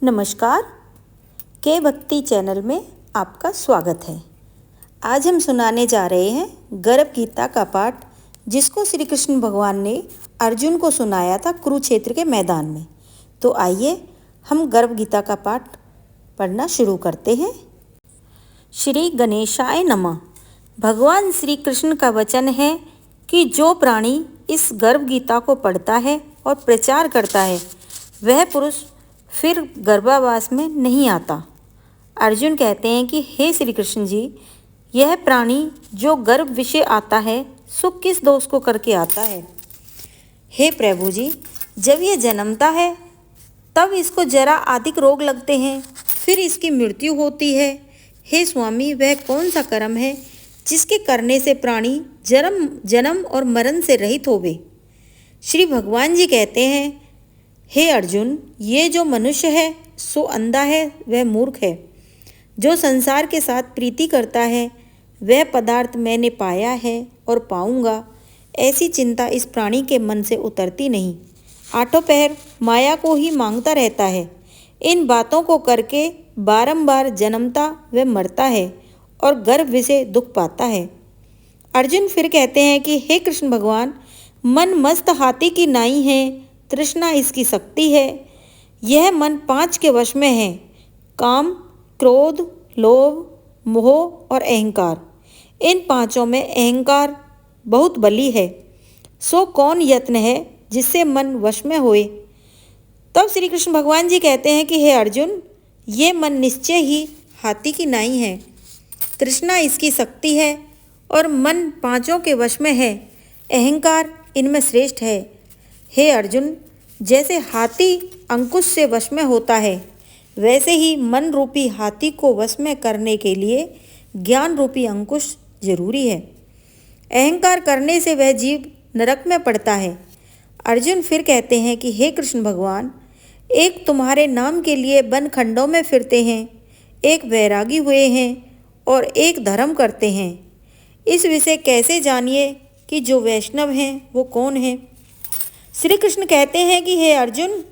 नमस्कार। के भक्ति चैनल में आपका स्वागत है। आज हम सुनाने जा रहे हैं गर्भ गीता का पाठ, जिसको श्री कृष्ण भगवान ने अर्जुन को सुनाया था कुरुक्षेत्र के मैदान में। तो आइए हम गर्भ गीता का पाठ पढ़ना शुरू करते हैं। श्री गणेशाय नमः। भगवान श्री कृष्ण का वचन है कि जो प्राणी इस गर्भ गीता को पढ़ता है और प्रचार करता है, वह पुरुष फिर गर्भावास में नहीं आता। अर्जुन कहते हैं कि हे श्री कृष्ण जी, यह प्राणी जो गर्भ विषय आता है, सो किस दोष को करके आता है? हे प्रभु जी, जब यह जन्मता है तब इसको जरा अधिक रोग लगते हैं, फिर इसकी मृत्यु होती है। हे स्वामी, वह कौन सा कर्म है जिसके करने से प्राणी जन्म और मरण से रहित होवे? श्री भगवान जी कहते हैं, हे अर्जुन, ये जो मनुष्य है सो अंधा है, वह मूर्ख है। जो संसार के साथ प्रीति करता है, वह पदार्थ मैंने पाया है और पाऊंगा, ऐसी चिंता इस प्राणी के मन से उतरती नहीं। आठों पहर माया को ही मांगता रहता है। इन बातों को करके बारंबार जन्मता व मरता है और गर्भ से दुख पाता है। अर्जुन फिर कहते हैं कि हे कृष्ण भगवान, मन मस्त हाथी की नाई है, तृष्णा इसकी शक्ति है। यह मन 5 के वश में है, काम, क्रोध, लोभ, मोह और अहंकार। इन 5 में अहंकार बहुत बली है। सो कौन यत्न है जिससे मन वश में होए? तब श्री कृष्ण भगवान जी कहते हैं कि हे अर्जुन, ये मन निश्चय ही हाथी की नाई है, तृष्णा इसकी शक्ति है और मन 5 के वश में है, अहंकार इनमें श्रेष्ठ है। हे अर्जुन, जैसे हाथी अंकुश से वश में होता है, वैसे ही मन रूपी हाथी को वश में करने के लिए ज्ञान रूपी अंकुश जरूरी है। अहंकार करने से वह जीव नरक में पड़ता है। अर्जुन फिर कहते हैं कि हे कृष्ण भगवान, एक तुम्हारे नाम के लिए वन खंडों में फिरते हैं, एक वैरागी हुए हैं और एक धर्म करते हैं। इस विषय कैसे जानिए कि जो वैष्णव हैं वो कौन है? श्री कृष्ण कहते हैं कि हे अर्जुन,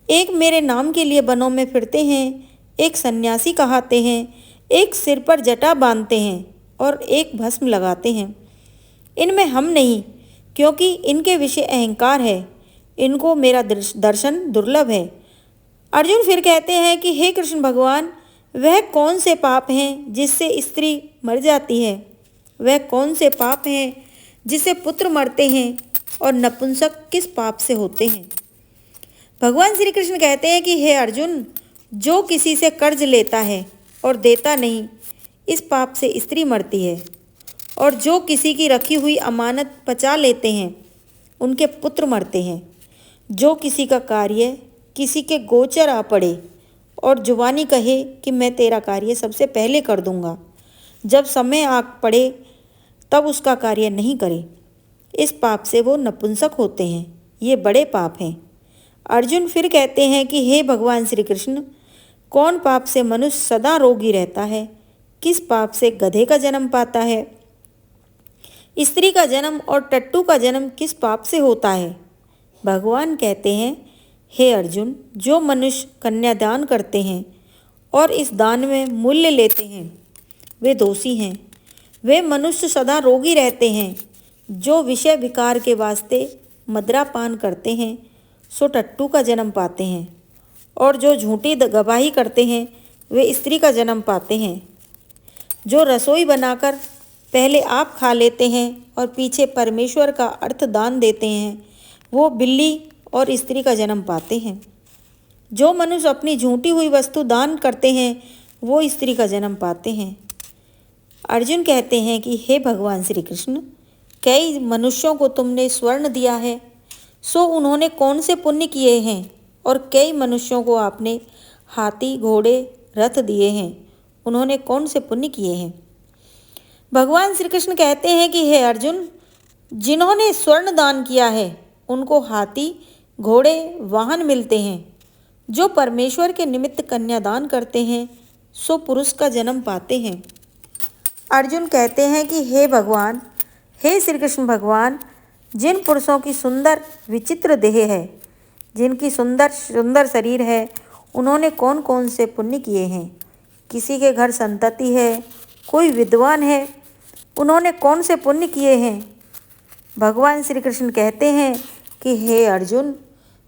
एक मेरे नाम के लिए वनों में फिरते हैं, एक सन्यासी कहलाते हैं, एक सिर पर जटा बांधते हैं और एक भस्म लगाते हैं। इनमें हम नहीं, क्योंकि इनके विषय अहंकार है। इनको मेरा दर्शन दुर्लभ है। अर्जुन फिर कहते हैं कि हे कृष्ण भगवान, वह कौन से पाप हैं जिससे स्त्री मर जाती है? वह कौन से पाप हैं जिससे पुत्र मरते हैं? और नपुंसक किस पाप से होते हैं? भगवान श्री कृष्ण कहते हैं कि हे अर्जुन, जो किसी से कर्ज लेता है और देता नहीं, इस पाप से स्त्री मरती है। और जो किसी की रखी हुई अमानत पचा लेते हैं, उनके पुत्र मरते हैं। जो किसी का कार्य किसी के गोचर आ पड़े और जुबानी कहे कि मैं तेरा कार्य सबसे पहले कर दूंगा, जब समय आ पड़े तब उसका कार्य नहीं करे, इस पाप से वो नपुंसक होते हैं। ये बड़े पाप हैं। अर्जुन फिर कहते हैं कि हे भगवान श्री कृष्ण, कौन पाप से मनुष्य सदा रोगी रहता है? किस पाप से गधे का जन्म पाता है? स्त्री का जन्म और टट्टू का जन्म किस पाप से होता है? भगवान कहते हैं, हे अर्जुन, जो मनुष्य कन्यादान करते हैं और इस दान में मूल्य लेते हैं, वे दोषी हैं। वे मनुष्य सदा रोगी रहते हैं। जो विषय विकार के वास्ते मदिरा पान करते हैं, सो टट्टू का जन्म पाते हैं। और जो झूठी गवाही करते हैं, वे स्त्री का जन्म पाते हैं। जो रसोई बनाकर पहले आप खा लेते हैं और पीछे परमेश्वर का अर्थ दान देते हैं, वो बिल्ली और स्त्री का जन्म पाते हैं। जो मनुष्य अपनी झूठी हुई वस्तु दान करते हैं, वो स्त्री का जन्म पाते हैं। अर्जुन कहते हैं कि हे भगवान श्री कृष्ण, कई मनुष्यों को तुमने स्वर्ण दिया है, सो उन्होंने कौन से पुण्य किए हैं? और कई मनुष्यों को आपने हाथी, घोड़े, रथ दिए हैं, उन्होंने कौन से पुण्य किए हैं? भगवान श्री कृष्ण कहते हैं कि हे अर्जुन, जिन्होंने स्वर्ण दान किया है, उनको हाथी, घोड़े, वाहन मिलते हैं। जो परमेश्वर के निमित्त कन्यादान करते हैं, सो पुरुष का जन्म पाते हैं। अर्जुन कहते हैं कि हे भगवान, हे श्री कृष्ण भगवान, जिन पुरुषों की सुंदर विचित्र देह है, जिनकी सुंदर शरीर है, उन्होंने कौन कौन से पुण्य किए हैं। किसी के घर संतति है, कोई विद्वान है, उन्होंने कौन से पुण्य किए हैं। भगवान श्री कृष्ण कहते हैं कि हे अर्जुन,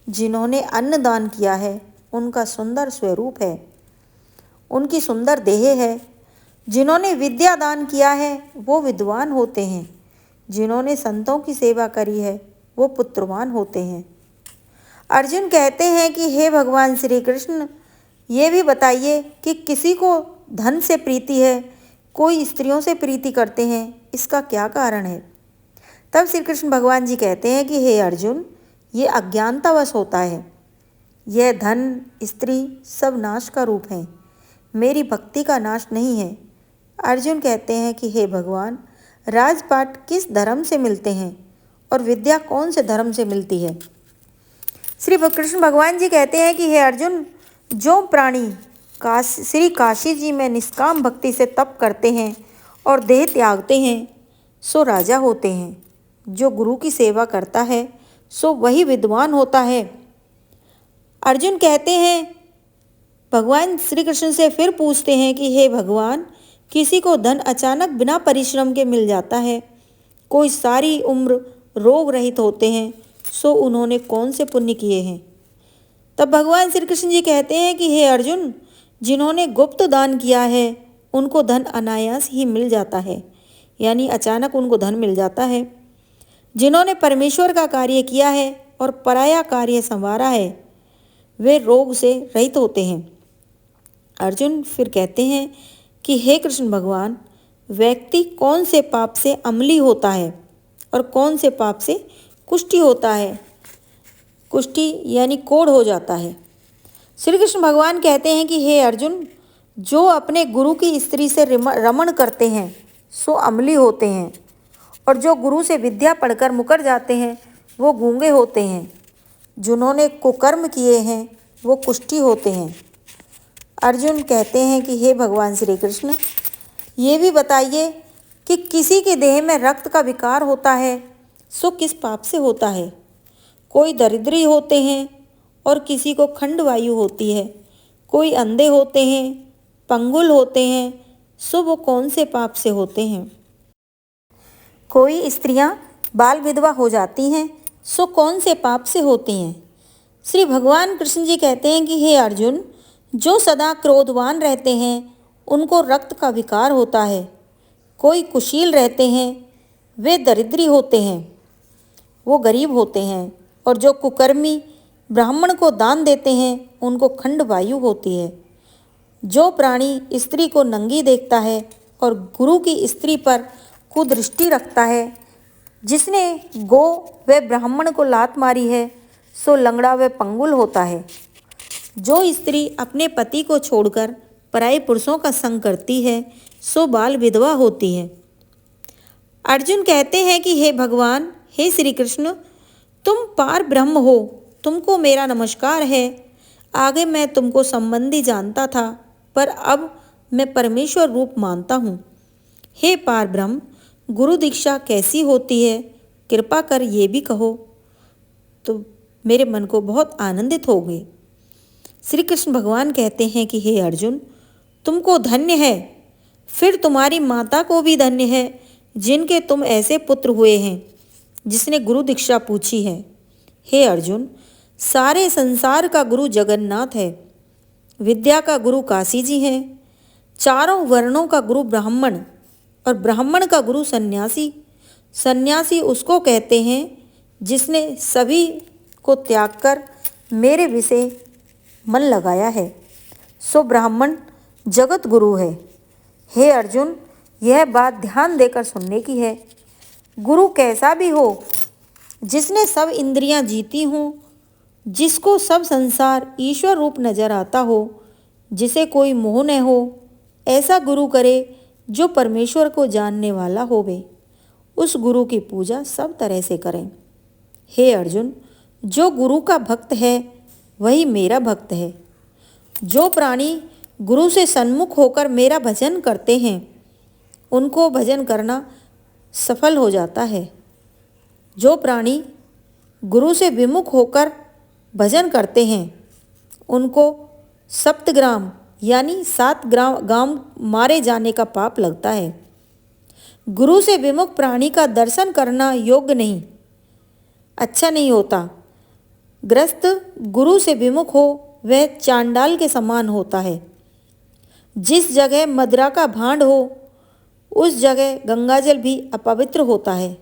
जिन्होंने अन्न दान किया है उनका सुंदर स्वरूप है, उनकी सुंदर देह है। जिन्होंने विद्या दान किया है वो विद्वान होते हैं। जिन्होंने संतों की सेवा करी है वो पुत्रवान होते हैं। अर्जुन कहते हैं कि हे भगवान श्री कृष्ण, ये भी बताइए कि किसी को धन से प्रीति है, कोई स्त्रियों से प्रीति करते हैं, इसका क्या कारण है। तब श्री कृष्ण भगवान जी कहते हैं कि हे अर्जुन, ये अज्ञानतावश होता है। यह धन, स्त्री सब नाश का रूप है, मेरी भक्ति का नाश नहीं है। अर्जुन कहते हैं कि हे भगवान, राजपाट किस धर्म से मिलते हैं और विद्या कौन से धर्म से मिलती है। श्री कृष्ण भगवान जी कहते हैं कि हे अर्जुन, जो प्राणी श्री काशी जी में निष्काम भक्ति से तप करते हैं और देह त्यागते हैं सो राजा होते हैं। जो गुरु की सेवा करता है सो वही विद्वान होता है। अर्जुन कहते हैं, भगवान श्री कृष्ण से फिर पूछते हैं कि हे भगवान, किसी को धन अचानक बिना परिश्रम के मिल जाता है, कोई सारी उम्र रोग रहित होते हैं, सो उन्होंने कौन से पुण्य किए हैं। तब भगवान श्री कृष्ण जी कहते हैं कि हे अर्जुन, जिन्होंने गुप्त दान किया है उनको धन अनायास ही मिल जाता है, यानी अचानक उनको धन मिल जाता है। जिन्होंने परमेश्वर का कार्य किया है और पराया कार्य संवारा है वे रोग से रहित होते हैं। अर्जुन फिर कहते हैं कि हे कृष्ण भगवान, व्यक्ति कौन से पाप से अम्ली होता है और कौन से पाप से कुष्ठी होता है। कुष्ठी यानी कोढ़ हो जाता है। श्री कृष्ण भगवान कहते हैं कि हे अर्जुन, जो अपने गुरु की स्त्री से रमण करते हैं सो अम्ली होते हैं, और जो गुरु से विद्या पढ़कर मुकर जाते हैं वो गूंगे होते हैं। जिन्होंने कुकर्म किए हैं वो कुष्ठी होते हैं। अर्जुन कहते हैं कि हे भगवान श्री कृष्ण, ये भी बताइए कि किसी के देह में रक्त का विकार होता है सो किस पाप से होता है। कोई दरिद्री होते हैं और किसी को खंड वायु होती है, कोई अंधे होते हैं, पंगुल होते हैं, सो वो कौन से पाप से होते हैं। कोई स्त्रियां बाल विधवा हो जाती हैं सो कौन से पाप से होती हैं। श्री भगवान कृष्ण जी कहते हैं कि हे अर्जुन, जो सदा क्रोधवान रहते हैं उनको रक्त का विकार होता है। कोई कुशील रहते हैं वे दरिद्री होते हैं, वो गरीब होते हैं, और जो कुकर्मी ब्राह्मण को दान देते हैं उनको खंड वायु होती है। जो प्राणी स्त्री को नंगी देखता है और गुरु की स्त्री पर कुदृष्टि रखता है, जिसने गो व ब्राह्मण को लात मारी है सो लंगड़ा व पंगुल होता है। जो स्त्री अपने पति को छोड़कर पराये पुरुषों का संग करती है सो बाल विधवा होती है। अर्जुन कहते हैं कि हे भगवान, हे श्री कृष्ण, तुम पार ब्रह्म हो, तुमको मेरा नमस्कार है। आगे मैं तुमको संबंधी जानता था पर अब मैं परमेश्वर रूप मानता हूँ। हे पार ब्रह्म, गुरु दीक्षा कैसी होती है, कृपा कर ये भी कहो तो मेरे मन को बहुत आनंदित हो गए। श्री कृष्ण भगवान कहते हैं कि हे अर्जुन, तुमको धन्य है, फिर तुम्हारी माता को भी धन्य है जिनके तुम ऐसे पुत्र हुए हैं जिसने गुरु दीक्षा पूछी है। हे अर्जुन, सारे संसार का गुरु जगन्नाथ है, विद्या का गुरु काशी जी हैं, चारों वर्णों का गुरु ब्राह्मण और ब्राह्मण का गुरु सन्यासी। सन्यासी उसको कहते हैं जिसने सभी को त्याग कर मेरे विषय मन लगाया है, सो ब्राह्मण जगत गुरु है। हे अर्जुन, यह बात ध्यान देकर सुनने की है। गुरु कैसा भी हो, जिसने सब इंद्रियां जीती हों, जिसको सब संसार ईश्वर रूप नजर आता हो, जिसे कोई मोह न हो, ऐसा गुरु करे जो परमेश्वर को जानने वाला होवे। उस गुरु की पूजा सब तरह से करें। हे अर्जुन, जो गुरु का भक्त है वही मेरा भक्त है। जो प्राणी गुरु से सन्मुख होकर मेरा भजन करते हैं उनको भजन करना सफल हो जाता है। जो प्राणी गुरु से विमुख होकर भजन करते हैं उनको सप्तग्राम यानी 7 गांव मारे जाने का पाप लगता है। गुरु से विमुख प्राणी का दर्शन करना योग्य नहीं, अच्छा नहीं होता। ग्रस्त गुरु से विमुख हो वह चांडाल के समान होता है। जिस जगह मदिरा का भांड हो उस जगह गंगाजल भी अपवित्र होता है।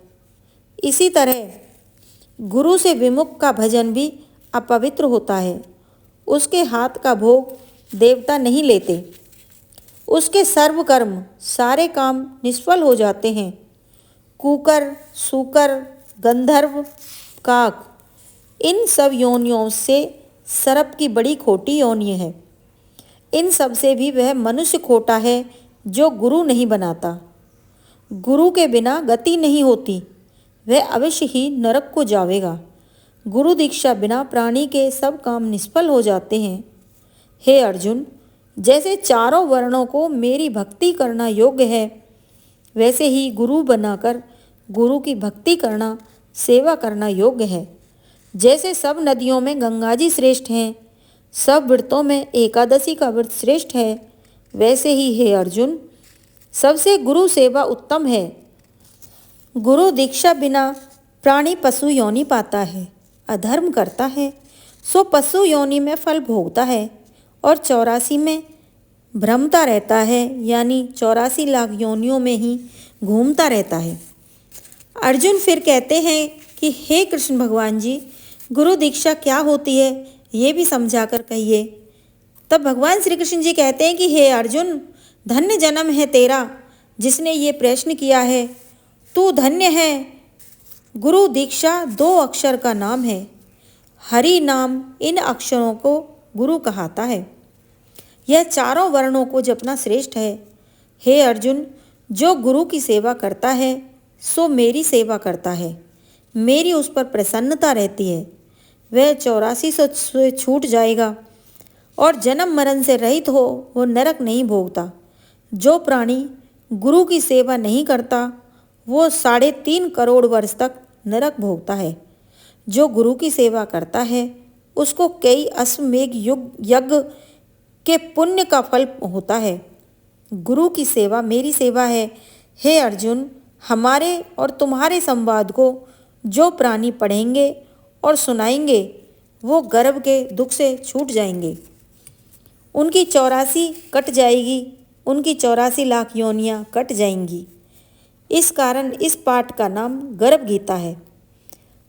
इसी तरह गुरु से विमुख का भजन भी अपवित्र होता है। उसके हाथ का भोग देवता नहीं लेते। उसके सर्व कर्म सारे काम निष्फल हो जाते हैं। कुकर, सूकर, गंधर्व, काक, इन सब योनियों से सर्प की बड़ी खोटी योनि है। इन सब से भी वह मनुष्य खोटा है जो गुरु नहीं बनाता। गुरु के बिना गति नहीं होती, वह अवश्य ही नरक को जावेगा। गुरु दीक्षा बिना प्राणी के सब काम निष्फल हो जाते हैं। हे अर्जुन, जैसे चारों वर्णों को मेरी भक्ति करना योग्य है, वैसे ही गुरु बनाकर गुरु की भक्ति करना, सेवा करना योग्य है। जैसे सब नदियों में गंगा जी श्रेष्ठ हैं, सब व्रतों में एकादशी का व्रत श्रेष्ठ है, वैसे ही हे अर्जुन, सबसे गुरु सेवा उत्तम है। गुरु दीक्षा बिना प्राणी पशु योनि पाता है, अधर्म करता है, सो पशु योनि में फल भोगता है और 84 में भ्रमता रहता है, यानी 84 लाख योनियों में ही घूमता रहता है। अर्जुन फिर कहते हैं कि हे कृष्ण भगवान जी, गुरु दीक्षा क्या होती है ये भी समझाकर कहिए। तब भगवान श्री कृष्ण जी कहते हैं कि हे अर्जुन, धन्य जन्म है तेरा जिसने ये प्रश्न किया है। तू धन्य है। गुरु दीक्षा 2 अक्षर का नाम है। हरि नाम इन अक्षरों को गुरु कहाता है। यह चारों वर्णों को जपना श्रेष्ठ है। हे अर्जुन, जो गुरु की सेवा करता है सो मेरी सेवा करता है। मेरी उस पर प्रसन्नता रहती है। वह 84 से छूट जाएगा और जन्म मरण से रहित हो वो नरक नहीं भोगता। जो प्राणी गुरु की सेवा नहीं करता वो 3.5 करोड़ वर्ष तक नरक भोगता है। जो गुरु की सेवा करता है उसको कई अश्वमेध यज्ञ के पुण्य का फल होता है। गुरु की सेवा मेरी सेवा है। हे अर्जुन, हमारे और तुम्हारे संवाद को जो प्राणी पढ़ेंगे और सुनाएंगे वो गर्भ के दुख से छूट जाएंगे। उनकी 84 कट जाएगी, उनकी 84 लाख योनियाँ कट जाएंगी। इस कारण इस पाठ का नाम गर्भ गीता है।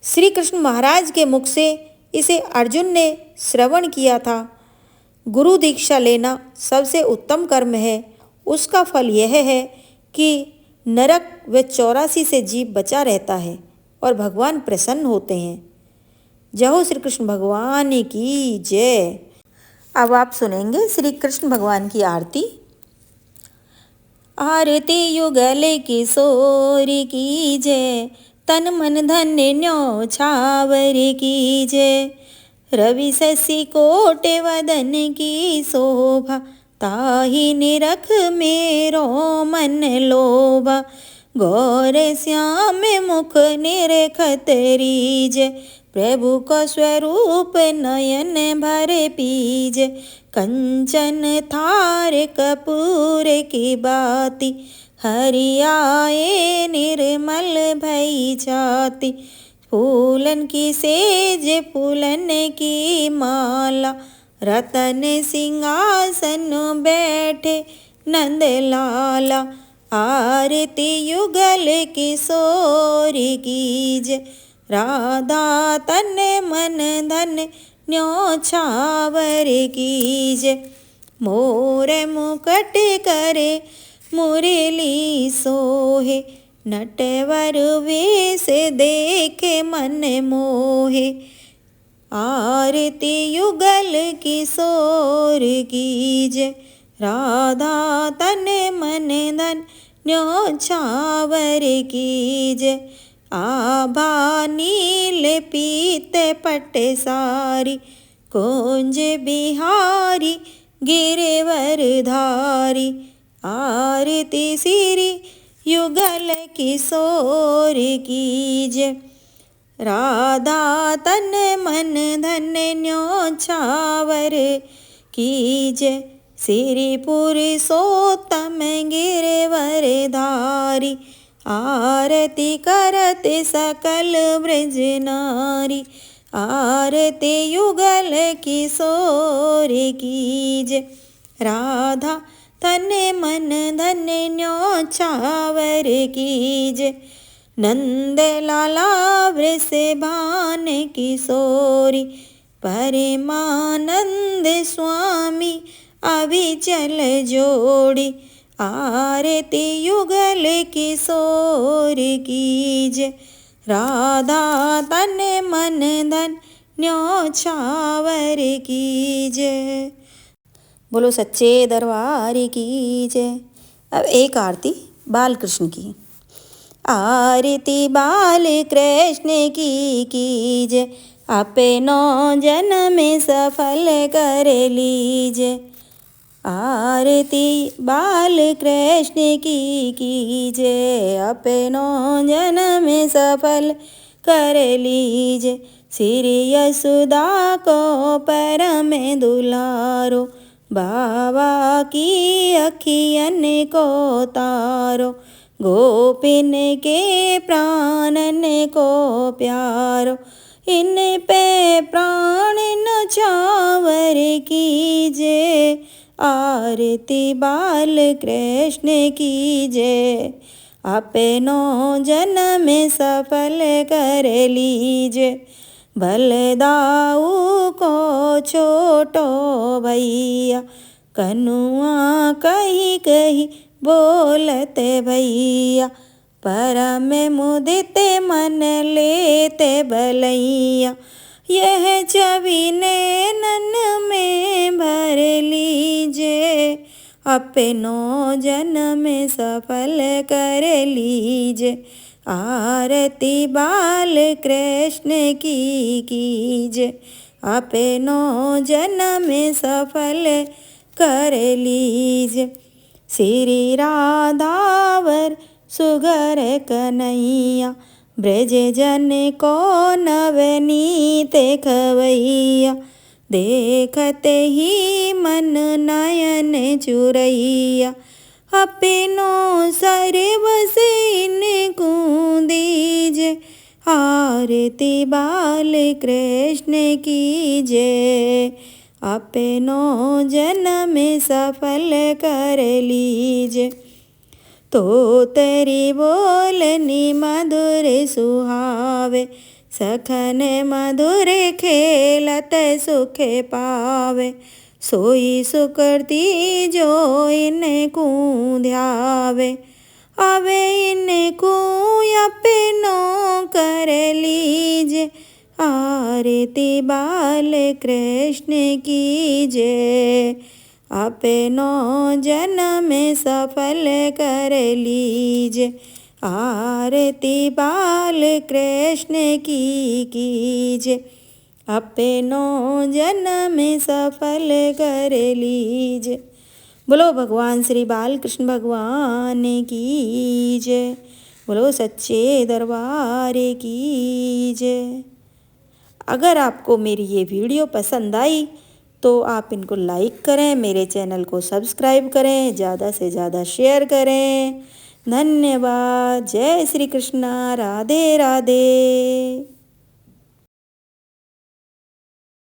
श्री कृष्ण महाराज के मुख से इसे अर्जुन ने श्रवण किया था। गुरु दीक्षा लेना सबसे उत्तम कर्म है। उसका फल यह है कि नरक व 84 से जीव बचा रहता है और भगवान प्रसन्न होते हैं। जय हो श्री कृष्ण भगवान की जय। अब आप सुनेंगे श्री कृष्ण भगवान की आरती। आरती युगल किशोर की जय, तन मन धन्य न्योछावर की जय। रवि शशि कोटि वदन की शोभा, ताहि निरख मेरो मन लोभा। गौर श्याम मुख निरखत रीज, प्रभु को स्वरूप नयन भर पीज। कंचन थार कपूर की बाती, हरि आए निर्मल भई जाति। फूलन की सेज फूलन की माला, रतन सिंहासन बैठे नंद लाला। आरती युगल किशोर कीज, राधा तन मन धन न्योछावर कीज। मोर मुकट करे मुरली सोहे, नटवर वेश देखे मन मोहे। आरती युगल किशोर कीज, राधा तन मन धन न्योछावर कीज। आभा नील पीत पट सारी, कुंज बिहारी गिरवर धारी। आरती श्री युगल किशोर कीज, राधा तन मन धन न्योछावर कीजय। श्री पुरुषोत्तम गिरवरधारी, आरती करते सकल ब्रज नारी। आरती युगल किशोर कीजय। राधा तन मन धन न्योछावर कीजय। नंद लाला वृषभान किशोरी, परमानंद स्वामी अविचल जोड़ी। आरती युगल किशोर कीजय। राधा तन मन धन न्योछावर कीजय। बोलो सच्चे दरबार की जय। अब एक आरती बाल कृष्ण की। आरती बाल कृष्ण की कीजय। अपनो जन्म सफल कर लीजय। आरती बाल कृष्ण की कीजय। अपनो जन्म सफल कर लीजय। श्री यशोदा को परम दुलारो, बाबा की अखियन को तारो। गोपिन के प्राणन को प्यारो, इन पे प्राण न्योछावर कीजय। आरती बाल कृष्ण कीजय। अपनो जन्म सफल कर लीजय। बलदाऊ को छोटो भैया, कनुआ कही कही बोलते भैया। परम मुदित मन लेते भलैया। यह छवि नैनन में भर लीजय। अपनो जन्म सफल कर लीजय। आरती बाल कृष्ण की कीजय। अपनो जन्म सफल कर लीजय। श्री राधावर सुगर कन्हैया, ब्रज जन को नवनीत खवैया। देखते ही मन नयन चुरैया। अपनो सर्वस इनको दीजय। आरती बाल कृष्ण की जय। अपनो जन्म सफल कर लीजय। तो तेरी बोलनी मधुर सुहावे, सखन मधुर खेलत सुख पावे। सोई सुकृति जो इनको ध्यावे, अवे इनको अपनो कर लीजय। आरती बाल कृष्ण की जय। अपनो जन्म सफल कर लीजय। आरती बाल कृष्ण की कीजय। अपनो जन्म सफल कर लीजय। बोलो भगवान श्री बाल कृष्ण भगवान की जय। बोलो सच्चे दरबार की जय। अगर आपको मेरी ये वीडियो पसंद आई तो आप इनको लाइक करें, मेरे चैनल को सब्सक्राइब करें, ज़्यादा से ज़्यादा शेयर करें। धन्यवाद। जय श्री कृष्णा। राधे राधे।